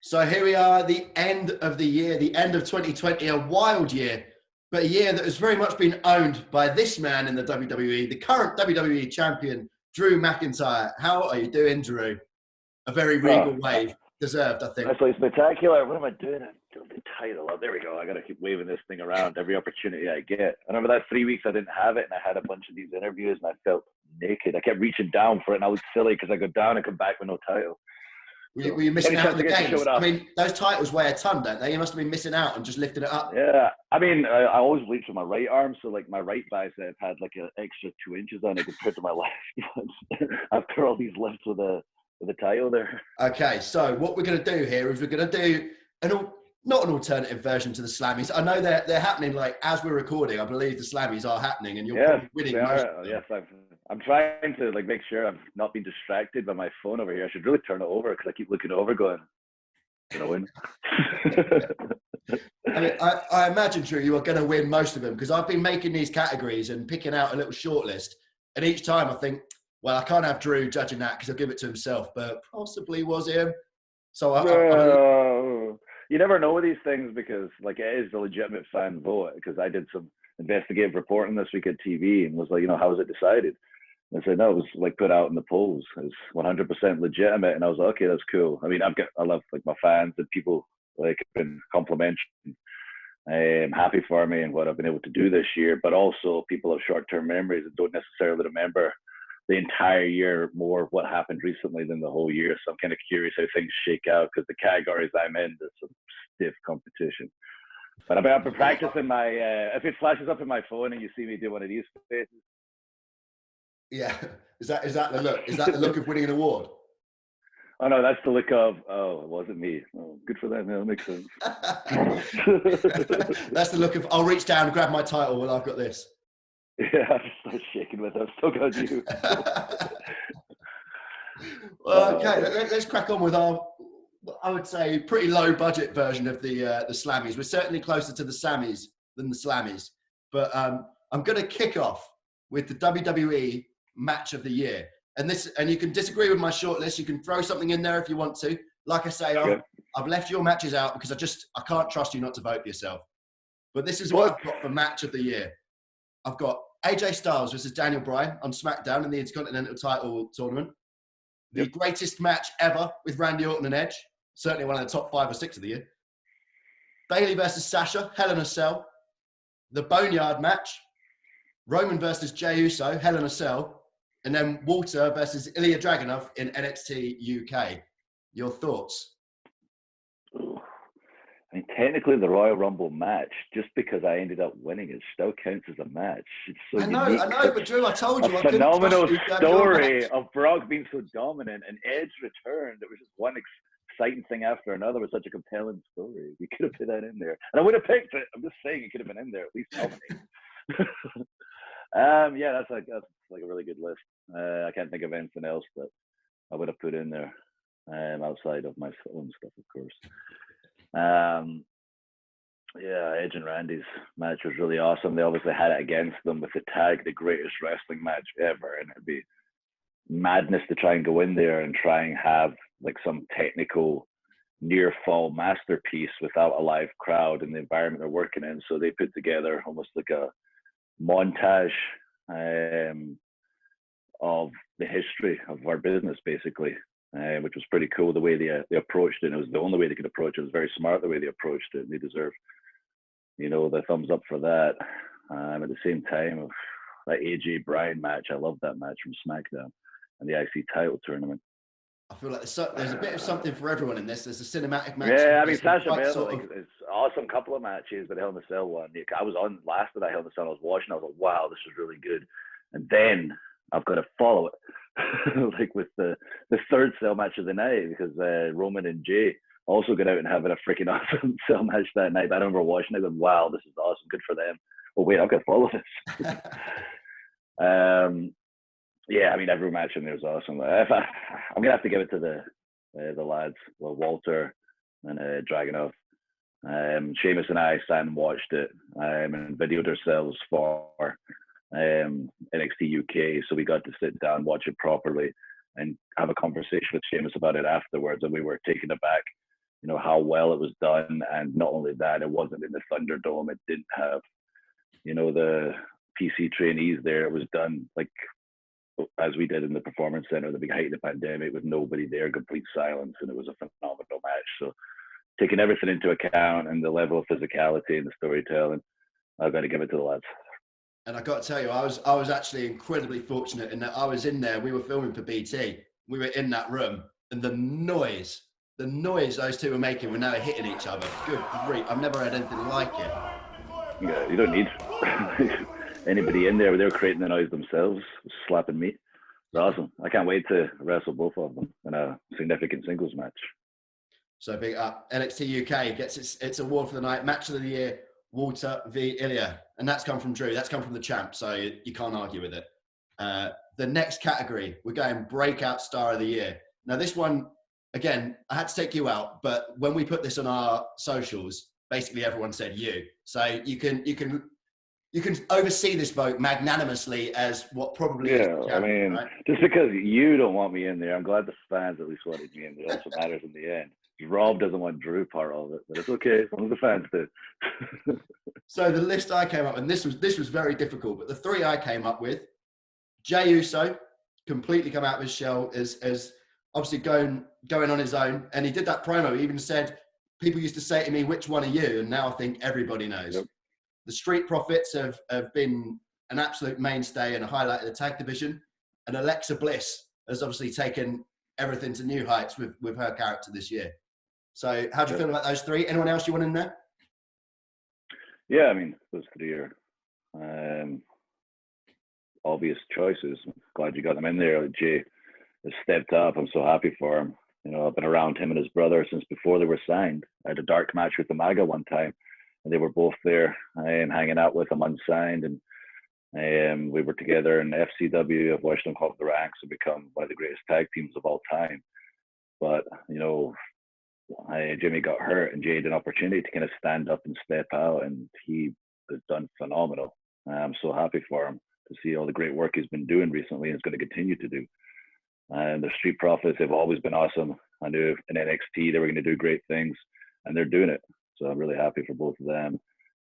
So here we are, the end of the year, the end of 2020, a wild year, but a year that has very much been owned by this man in the WWE, the current WWE Champion, Drew McIntyre. How are you doing, Drew? A very regal wave. Deserved, I think. Absolutely spectacular. What am I doing? I'm doing the title. Oh, there we go. I got to keep waving this thing around every opportunity I get. I remember that 3 weeks I didn't have it, and I had a bunch of these interviews, and I felt naked. I kept reaching down for it, and I looked silly because I go down and come back with no title. Were you missing out on the games? I mean, those titles weigh a ton, don't they? You must have been missing out and just lifting it up. Yeah. I mean, I always reach with my right arm, so like my right bicep had like an extra 2 inches on it compared to my left one. After all these lifts with the title there. Okay, so what we're going to do here is we're going to do not an alternative version to the Slammies. I know they're happening like as we're recording. I believe the Slammies are happening, and you're probably winning most of them. Yes, I'm trying to like make sure I've not been distracted by my phone over here. I should really turn it over because I keep looking over, going, "Did I win?" I mean, I imagine, Drew, you are going to win most of them because I've been making these categories and picking out a little shortlist, and each time I think, well, I can't have Drew judging that because he'll give it to himself, but possibly was him. So you never know with these things because, like, it is a legitimate fan vote. Because I did some investigative reporting this week at TV and was like, how was it decided? And I said, no, it was like put out in the polls. It was 100% legitimate, and I was like, okay, that's cool. I mean, I love like my fans and people like have been complimentary. I'm happy for me and what I've been able to do this year, but also people have short-term memories and don't necessarily remember the entire year more of what happened recently than the whole year. So I'm kind of curious how things shake out because the categories I'm in, there's some stiff competition. But I've been practicing my, if it flashes up in my phone and you see me do one of these faces. Yeah. Is that the look? Is that the look of winning an award? Oh no, that's the look of, it wasn't me. Oh, good for them. Yeah, that makes sense. That's the look of, I'll reach down and grab my title while I've got this. Yeah, I just started shaking with it. I've still got you. Well, okay, let's crack on with our, I would say, pretty low budget version of the Slammies. We're certainly closer to the Slammies than the Slammies. But I'm going to kick off with the WWE Match of the Year. And you can disagree with my shortlist. You can throw something in there if you want to. Like I say, I've left your matches out because I can't trust you not to vote for yourself. But this is what I've got for Match of the Year. I've got AJ Styles versus Daniel Bryan on SmackDown in the Intercontinental title tournament. The greatest match ever with Randy Orton and Edge. Certainly one of the top 5 or 6 of the year. Bayley versus Sasha, Hell in a Cell. The Boneyard match. Roman versus Jey Uso, Hell in a Cell. And then Walter versus Ilya Dragunov in NXT UK. Your thoughts? I mean, technically, the Royal Rumble match, just because I ended up winning it, still counts as a match. It's so I know, but Drew, I told you. A phenomenal story of Brock being so dominant and Edge returned. It was just one exciting thing after another with such a compelling story. You could have put that in there. And I would have picked it. I'm just saying it could have been in there, at least nominated. Yeah, that's like a really good list. I can't think of anything else that I would have put in there outside of my own stuff, of course. Yeah, Edge and Randy's match was really awesome. They obviously had it against them with the tag, the greatest wrestling match ever, and it'd be madness to try and go in there and try and have like some technical near fall masterpiece without a live crowd in the environment they're working in. So they put together almost like a montage of the history of our business, basically. Which was pretty cool the way they approached it. And it was the only way they could approach it. It was very smart the way they approached it. And they deserve, the thumbs up for that. At the same time, that AJ Bryan match, I love that match from SmackDown and the IC title tournament. I feel like there's a bit of something for everyone in this. There's a cinematic match. Yeah, I mean, Sasha Banks, it's awesome couple of matches, but Hell in a Cell one. I was on last of that Hell in a Cell. I was watching. I was like, wow, this is really good. And then I've got to follow it. Like with the third cell match of the night, because Roman and Jey also got out and having a freaking awesome cell match that night. I remember watching it going, wow, this is awesome, good for them. Oh wait, I've got to follow this. Yeah, I mean, every match in there was awesome. I'm gonna have to give it to the lads, Walter and Dragunov. Sheamus and I sat and watched it and videoed ourselves for NXT UK, so we got to sit down, watch it properly, and have a conversation with Sheamus about it afterwards. And we were taken aback, you know, how well it was done. And not only that, it wasn't in the Thunderdome. It didn't have, you know, the PC trainees there. It was done like as we did in the Performance Center, the big height of the pandemic, with nobody there, complete silence, and it was a phenomenal match. So taking everything into account and the level of physicality and the storytelling, I've got to give it to the lads. And I got to tell you, I was actually incredibly fortunate in that I was in there. We were filming for BT. We were in that room, and the noise those two were making when they were hitting each other. Good grief! I've never had anything like it. Yeah, you don't need anybody in there. They were creating the noise themselves, slapping meat. It's awesome. I can't wait to wrestle both of them in a significant singles match. So big up. NXT UK gets its award for the night, match of the year, Walter v. Ilya. And that's come from Drew. That's come from the champ. So you can't argue with it. The next category, we're going breakout star of the year. Now this one, again, I had to take you out, but when we put this on our socials, basically everyone said you. So you can oversee this vote magnanimously as what probably is the champion, I mean, right? Just because you don't want me in there, I'm glad the fans at least wanted me in there. That's what matters in the end. Rob doesn't want Drew part of it, but it's okay as long as the fans do. So the list I came up with, and this was very difficult, but the three I came up with: Jey Uso, completely come out of his shell as obviously going on his own, and he did that promo. He even said, "People used to say to me, which one are you?" And now I think everybody knows. Yep. The Street Profits have been an absolute mainstay and a highlight of the tag division, and Alexa Bliss has obviously taken everything to new heights with her character this year. So how do you feel about those three? Anyone else you want in there? Yeah, I mean, those three are obvious choices. I'm glad you got them in there. Jey has stepped up. I'm so happy for him. You know, I've been around him and his brother since before they were signed. I had a dark match with the MAGA one time, and they were both there. I am hanging out with them unsigned, and we were together in FCW. I've watched them come up the ranks and become one of the greatest tag teams of all time. But, you know, Jimmy got hurt, and Jey had an opportunity to kind of stand up and step out, and he has done phenomenal. I'm so happy for him to see all the great work he's been doing recently and is going to continue to do. And the Street Profits have always been awesome. I knew in NXT they were going to do great things, and they're doing it. So I'm really happy for both of them.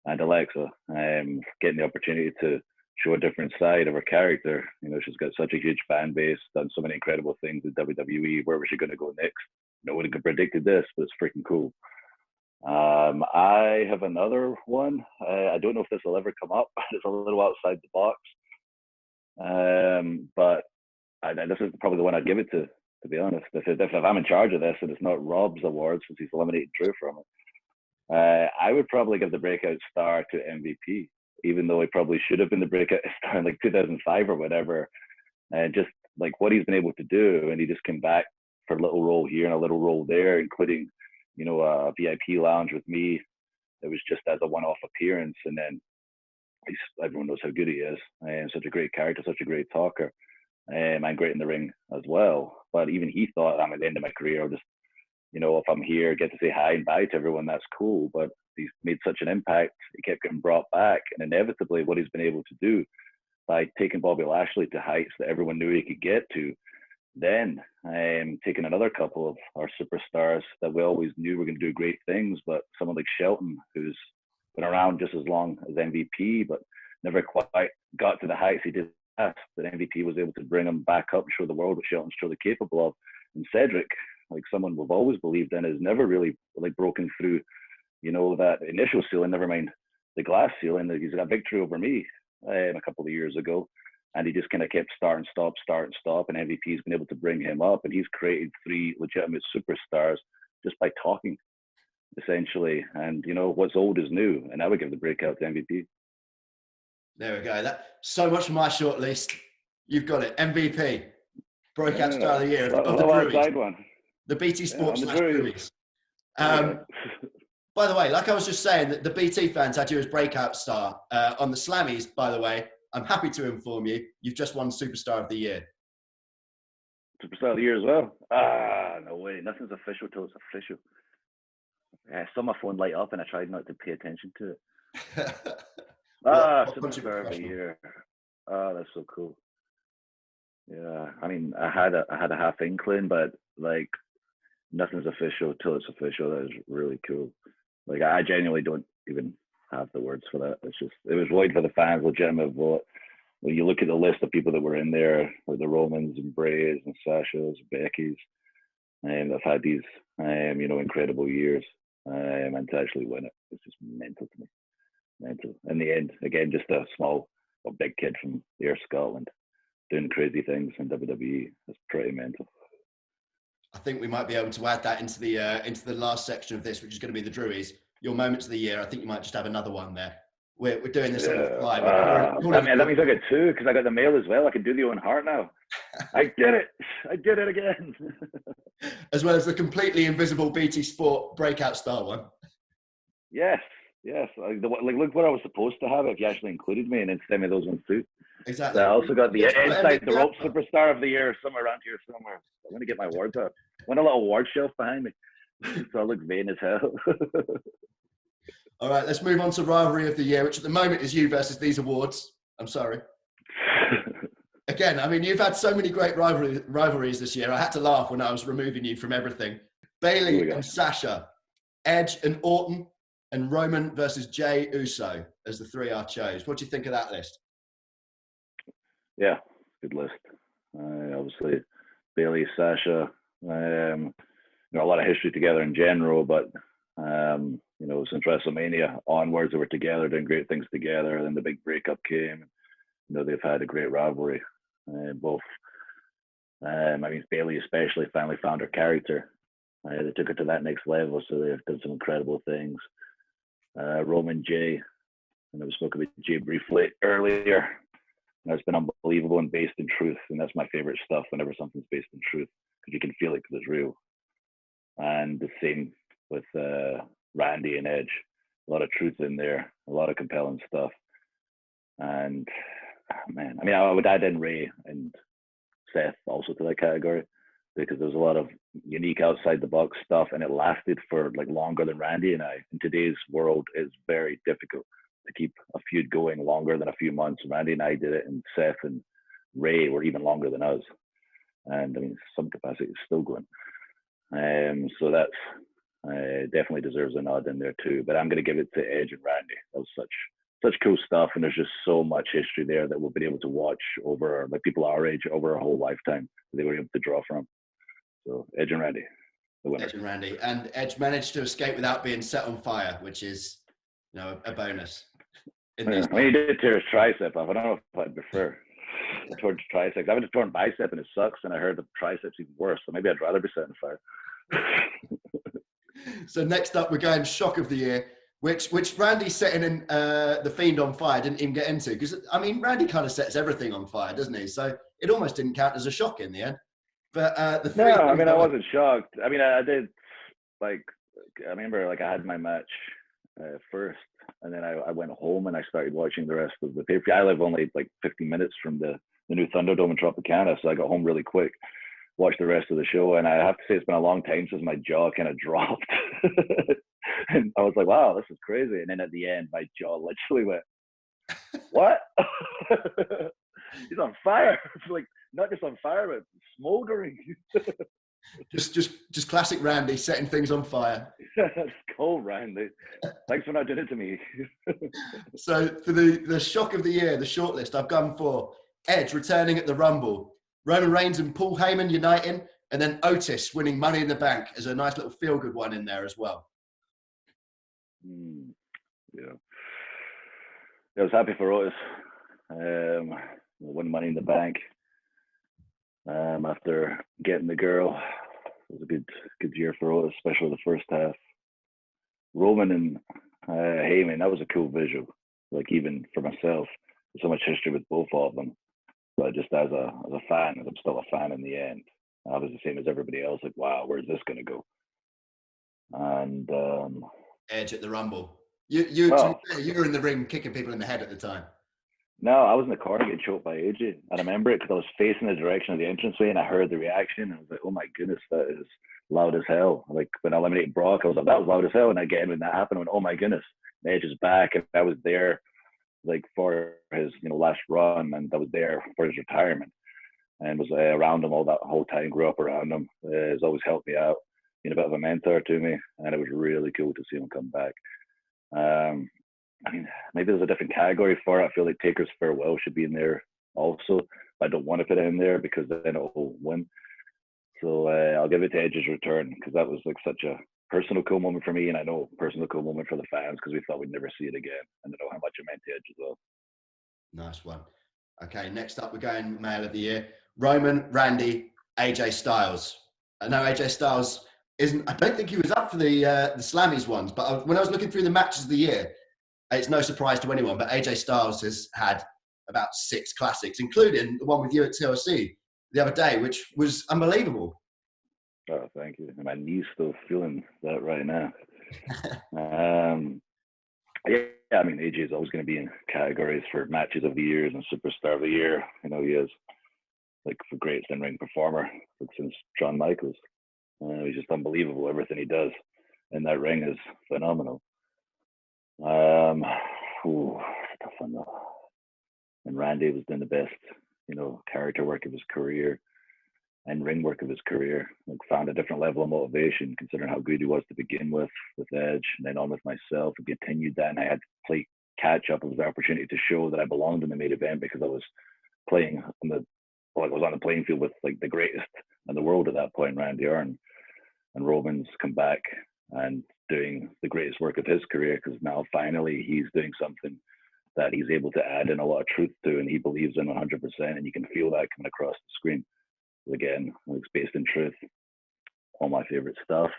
And Alexa, getting the opportunity to show a different side of her character. You know, she's got such a huge fan base, done so many incredible things in WWE. Where was she going to go next? No one could have predicted this, but it's freaking cool. I have another one. I don't know if this will ever come up. It's a little outside the box. But this is probably the one I'd give it to be honest. If I'm in charge of this and it's not Rob's award since he's eliminated Drew from it, I would probably give the breakout star to MVP, even though he probably should have been the breakout star in like 2005 or whatever. And just like what he's been able to do, and he just came back for a little role here and a little role there, including, you know, a VIP lounge with me. It was just as a one-off appearance, and then everyone knows how good he is, and such a great character, such a great talker, and great in the ring as well. But even he thought, I'm at the end of my career, I'll just, you know, if I'm here, get to say hi and bye to everyone, that's cool. But he's made such an impact, he kept getting brought back, and inevitably what he's been able to do by taking Bobby Lashley to heights that everyone knew he could get to, then taking another couple of our superstars that we always knew were going to do great things, but someone like Shelton, who's been around just as long as MVP, but never quite got to the heights he did past, that MVP was able to bring him back up and show the world what Shelton's truly capable of. And Cedric, like someone we've always believed in, has never really like broken through, you know, that initial ceiling, never mind the glass ceiling. He's got victory over me a couple of years ago. And he just kind of kept start and stop. And MVP's been able to bring him up. And he's created three legitimate superstars just by talking, essentially. And, you know, what's old is new. And I would give the breakout to MVP. There we go. That so much for my short list. You've got it. MVP. Breakout star of the year of the Breweries. One. The BT Sports Breweries. By the way, like I was just saying, that the BT fans had you as breakout star on the Slammies, by the way. I'm happy to inform you, you've just won Superstar of the Year. Superstar of the Year as well? Ah, no way. Nothing's official till it's official. I saw my phone light up and I tried not to pay attention to it. Superstar of the Year. Oh, that's so cool. Yeah, I mean, I had a half inkling, but like nothing's official till it's official. That is really cool. Like I genuinely don't even have the words for that. It's just it was voted for the fans, legitimate vote. When you look at the list of people that were in there, like the Romans and Brays and Sashas, Becky's, and I've had these, incredible years, and to actually win it, it's just mental to me. Mental. In the end, again, just a small, big kid from here, Scotland, doing crazy things in WWE. It's pretty mental. I think we might be able to add that into the last section of this, which is going to be the Drewies. Your moments of the year. I think you might just have another one there. We're doing this on the fly. That means I got two because I got the mail as well. I can do the Owen Hart now. I did it. I did it again. As well as the completely invisible BT Sport breakout star one. Yes. Like look what I was supposed to have if you actually included me and then send me those ones too. Exactly. I also got the Inside the Rope Superstar of the Year somewhere around here somewhere. I'm going to get my awards up. I want a little award shelf behind me so I look vain as hell. All right, let's move on to Rivalry of the Year, which at the moment is you versus these awards. I'm sorry. Again, I mean, you've had so many great rivalries this year. I had to laugh when I was removing you from everything. Bayley and Sasha, Edge and Orton, and Roman versus Jey Uso as the three I chose. What do you think of that list? Yeah, good list. Obviously, Bayley, Sasha, a lot of history together in general, but since WrestleMania onwards, they were together, doing great things together. And then the big breakup came. They've had a great rivalry. Both, Bayley especially finally found her character. They took her to that next level, so they've done some incredible things. Roman, Jey, and I spoke about Jey briefly earlier. It's been unbelievable and based in truth, and that's my favorite stuff. Whenever something's based in truth, because you can feel it because it's real. And the same with Randy and Edge. A lot of truth in there, a lot of compelling stuff. And I would add in Ray and Seth also to that category, because there's a lot of unique outside the box stuff, and it lasted for like longer than Randy and I. In today's world, it's very difficult to keep a feud going longer than a few months. Randy and I did it, and Seth and Ray were even longer than us. And some capacity is still going. So that's definitely deserves a nod in there too. But I'm going to give it to Edge and Randy. That was such cool stuff, and there's just so much history there that we'll be able to watch over, like people our age, over a whole lifetime that they were able to draw from. So Edge and Randy, the winner. Edge and Randy, and Edge managed to escape without being set on fire, which is a bonus. He did tear his tricep off. I don't know if I'd prefer torn triceps. I would have torn bicep and it sucks, and I heard the triceps even worse. So maybe I'd rather be set on fire. So next up, we're going shock of the year, which Randy setting in the Fiend on fire didn't even get into, because Randy kind of sets everything on fire, doesn't he? So it almost didn't count as a shock in the end. But I wasn't shocked. I did, like, I remember like I had my match first, and then I went home and I started watching the rest of the pay-per-view. I live only like 15 minutes from the new Thunderdome in Tropicana, so I got home really quick, watched the rest of the show, and I have to say it's been a long time since my jaw kind of dropped. And I was like, wow, this is crazy. And then at the end, my jaw literally went, what? He's on fire. It's like, not just on fire, but smoldering. just classic Randy, setting things on fire. That's cold, Randy. Thanks for not doing it to me. So for the shock of the year, the shortlist, I've gone for Edge returning at the Rumble, Roman Reigns and Paul Heyman uniting, and then Otis winning Money in the Bank as a nice little feel-good one in there as well. Yeah. I was happy for Otis. Won Money in the Bank. After getting the girl, it was a good year for Otis, especially the first half. Roman and Heyman, that was a cool visual. Like, even for myself, there's so much history with both of them. But just as a fan, I'm still a fan in the end. I was the same as everybody else. Like, wow, where's this going to go? And Edge at the Rumble. You were in the ring kicking people in the head at the time. No, I was in the corner getting choked by AJ. And I remember it because I was facing the direction of the entranceway, and I heard the reaction. And I was like, oh my goodness, that is loud as hell. Like, when I eliminated Brock, I was like, that was loud as hell. And again, when that happened, I went, oh my goodness, Edge is back. And I was there like for his last run, and I was there for his retirement, and was around him all that whole time, grew up around him. He's always helped me out. been a bit of a mentor to me, and it was really cool to see him come back. I mean, maybe there's a different category for it. I feel like Taker's farewell should be in there also. I don't want to put it in there because then it'll win. So I'll give it to Edge's return, because that was like such a personal cool moment for me, and I know a personal cool moment for the fans, because we thought we'd never see it again, and I know how much it meant to Edge as well. Nice one. Okay, next up we're going Male of the Year. Roman, Randy, AJ Styles. I know AJ Styles isn't, I don't think he was up for the Slammies ones, but when I was looking through the matches of the year, it's no surprise to anyone, but AJ Styles has had about 6 classics, including the one with you at TLC the other day, which was unbelievable. Oh, thank you. My knee's still feeling that right now. Yeah, I mean, AJ is always going to be in categories for matches of the years and superstar of the year. You know, he is like the greatest in-ring performer since Shawn Michaels. He's just unbelievable. Everything he does in that ring is phenomenal. Tough one though. And Randy was doing the best, you know, character work of his career and ring work of his career. Like, found a different level of motivation considering how good he was to begin with Edge, and then on with myself, and continued that. And I had to play catch up. It was the opportunity to show that I belonged in the main event, because I was playing on the, well, I was on the playing field with like the greatest in the world at that point, Randy Orton. And Roman's come back and doing the greatest work of his career, because now finally he's doing something that he's able to add in a lot of truth to, and he believes in 100%, and you can feel that coming across the screen. Again, it's based in truth. All my favorite stuff.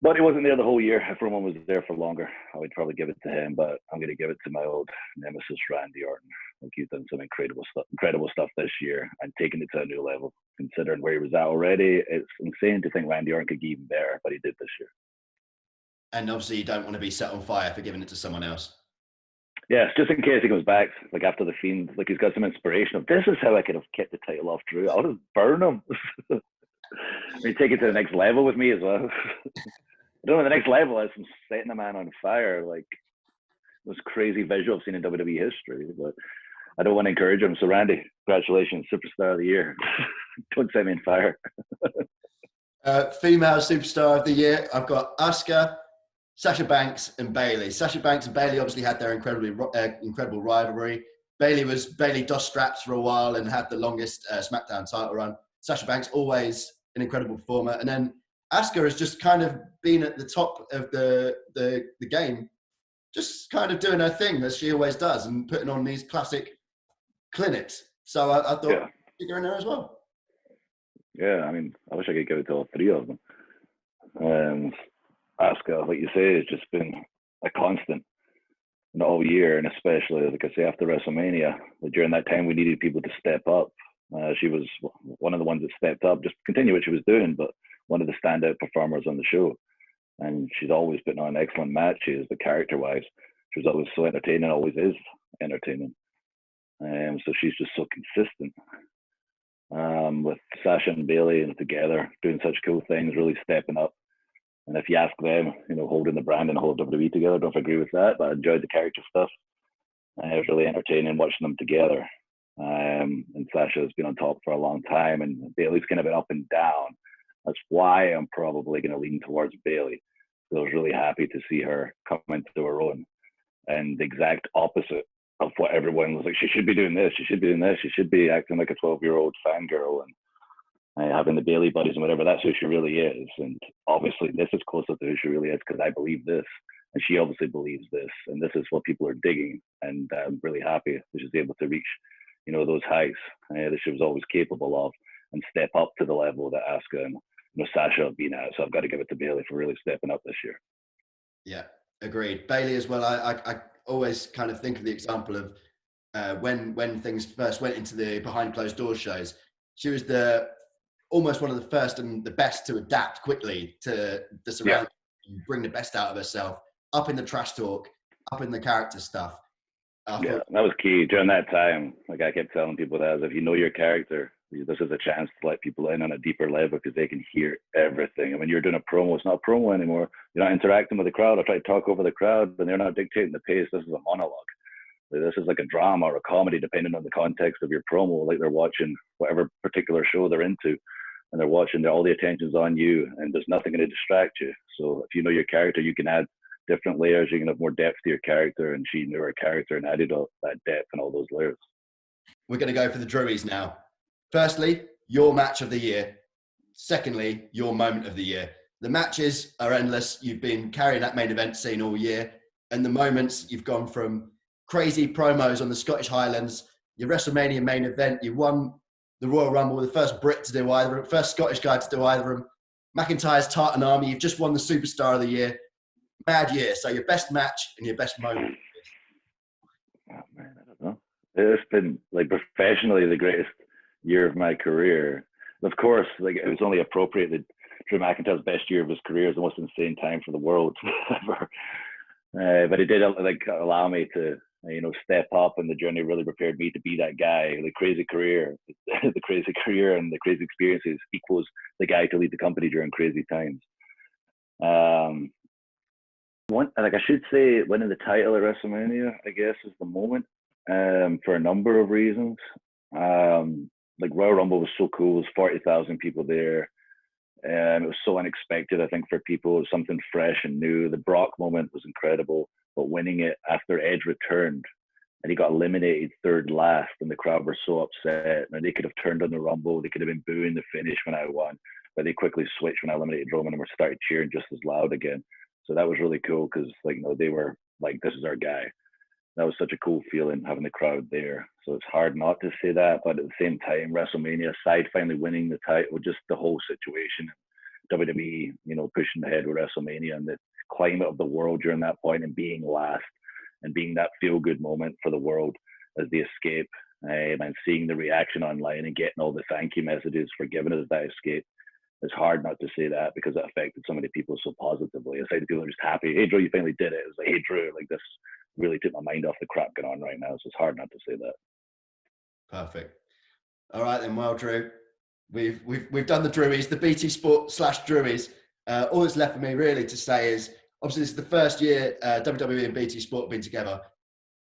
But he wasn't there the whole year. If Roman was there for longer, I would probably give it to him, but I'm going to give it to my old nemesis, Randy Orton. Like, he's done some incredible stuff this year and taken it to a new level. Considering where he was at already, it's insane to think Randy Orton could get even better, but he did this year. And obviously, you don't want to be set on fire for giving it to someone else. Yes, just in case he comes back, like after the Fiend, like he's got some inspiration of, this is how I could have kept the title off Drew. I'll just burn him. Maybe take it to the next level with me as well. I don't know, the next level is from setting a man on fire, like those crazy visual I've seen in WWE history, but I don't want to encourage him. So Randy, congratulations, superstar of the year. Don't set me on fire. Female superstar of the year, I've got Asuka, Sasha Banks and Bayley. Sasha Banks and Bayley obviously had their incredible rivalry. Bayley DOS straps for a while and had the longest SmackDown title run. Sasha Banks, always an incredible performer. And then Asuka has just kind of been at the top of the game, just kind of doing her thing as she always does and putting on these classic clinics. So I thought, yeah, you're in there as well. Yeah, I mean, I wish I could give it to all 3 of them. And Asuka, like you say, has just been a constant all year, and especially, like I say, after WrestleMania, like during that time we needed people to step up. She was one of the ones that stepped up, just continue what she was doing, but one of the standout performers on the show. And she's always putting on excellent matches, but character-wise, she was always so entertaining, always is entertaining. So she's just so consistent. With Sasha and Bayley and together doing such cool things, really stepping up. And if you ask them, you know, holding the brand and the whole WWE together, I don't agree with that, but I enjoyed the character stuff. It was really entertaining watching them together. And Sasha has been on top for a long time, and Bayley's kind of been up and down. That's why I'm probably going to lean towards Bayley. So I was really happy to see her come into her own, and the exact opposite of what everyone was like. She should be doing this. She should be doing this. She should be acting like a 12-year-old fangirl and having the Bayley buddies and whatever. That's who she really is. And obviously this is closer to who she really is, because I believe this, and she obviously believes this, and this is what people are digging. And I'm really happy that she's able to reach, you know, those heights that she was always capable of, and step up to the level that Asuka and, you know, Sasha have been at. So I've got to give it to Bayley for really stepping up this year. Yeah, agreed. Bayley as well. I always kind of think of the example of when things first went into the behind closed doors shows. She was almost one of the first and the best to adapt quickly to the surroundings, bring the best out of herself, up in the trash talk, up in the character stuff. That was key during that time. Like, I kept telling people that, if you know your character, this is a chance to let people in on a deeper level, because they can hear everything. And when you're doing a promo, it's not a promo anymore. You're not interacting with the crowd. I try to talk over the crowd, but they're not dictating the pace. This is a monologue. This is like a drama or a comedy, depending on the context of your promo, like they're watching whatever particular show they're into. and they're watching, all the attention's on you, and there's nothing going to distract you. So if you know your character, you can add different layers. You can have more depth to your character, and she knew her character and added all that depth and all those layers. We're going to go for the Drewies now. Firstly, your match of the year. Secondly, your moment of the year. The matches are endless. You've been carrying that main event scene all year. And the moments, you've gone from crazy promos on the Scottish Highlands, your WrestleMania main event, you won the Royal Rumble, the first Brit to do either, first Scottish guy to do either of them. McIntyre's Tartan Army, you've just won the Superstar of the Year. Mad year. So your best match and your best moment. Oh man, I don't know. It's been like professionally the greatest year of my career. Of course, like it was only appropriate that Drew McIntyre's best year of his career is the most insane time for the world ever. But it did like allow me to, step up, and the journey really prepared me to be that guy. The crazy career, the crazy career, and the crazy experiences equals the guy to lead the company during crazy times. I should say, winning the title at WrestleMania, I guess, is the moment. For a number of reasons. Like Royal Rumble was so cool. There was 40,000 people there. It was so unexpected, I think, for people. It was something fresh and new. The Brock moment was incredible, but winning it after Edge returned and he got eliminated third last, and the crowd were so upset. And they could have turned on the Rumble. They could have been booing the finish when I won, but they quickly switched when I eliminated Roman and were started cheering just as loud again. So that was really cool because, they were like, this is our guy. That was such a cool feeling, having the crowd there. So it's hard not to say that, but at the same time, WrestleMania aside, finally winning the title, just the whole situation, WWE, pushing ahead with WrestleMania and the climate of the world during that point, and being last and being that feel-good moment for the world as they escape, and seeing the reaction online and getting all the thank you messages for giving us that escape. It's hard not to say that because it affected so many people so positively. Aside the people who are just happy, hey Drew, you finally did it. It was like, hey Drew, like this really took my mind off the crap going on right now. So it's hard not to say that. Perfect. All right then, well, Drew, we've done the Drewies, the BT Sport / Drewies. All that's left for me really to say is, obviously this is the first year WWE and BT Sport have been together.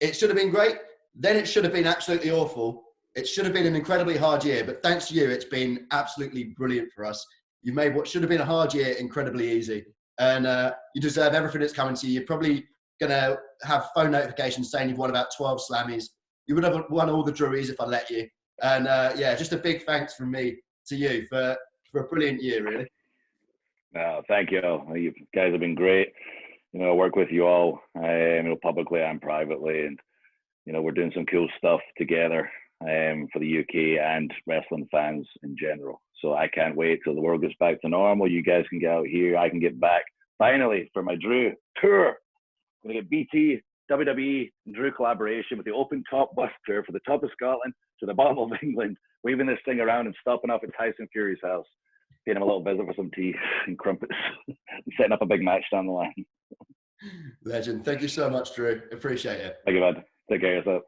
It should have been great. Then it should have been absolutely awful. It should have been an incredibly hard year, but thanks to you, it's been absolutely brilliant for us. You've made what should have been a hard year incredibly easy, and you deserve everything that's coming to you. You're probably going to have phone notifications saying you've won about 12 Slammies. You would have won all the Drewies if I let you. And just a big thanks from me to you for a brilliant year, really. Thank you. You guys have been great. I work with you all, publicly and privately, and we're doing some cool stuff together for the UK and wrestling fans in general. So I can't wait till the world gets back to normal. You guys can get out here. I can get back finally for my Drew tour. I'm going to get BT, WWE, and Drew collaboration with the open top bus tour for the top of Scotland to the bottom of England, waving this thing around and stopping off at Tyson Fury's house, paying him a little visit for some tea and crumpets, and setting up a big match down the line. Legend. Thank you so much, Drew. Appreciate it. Thank you, bud. Take care of yourself.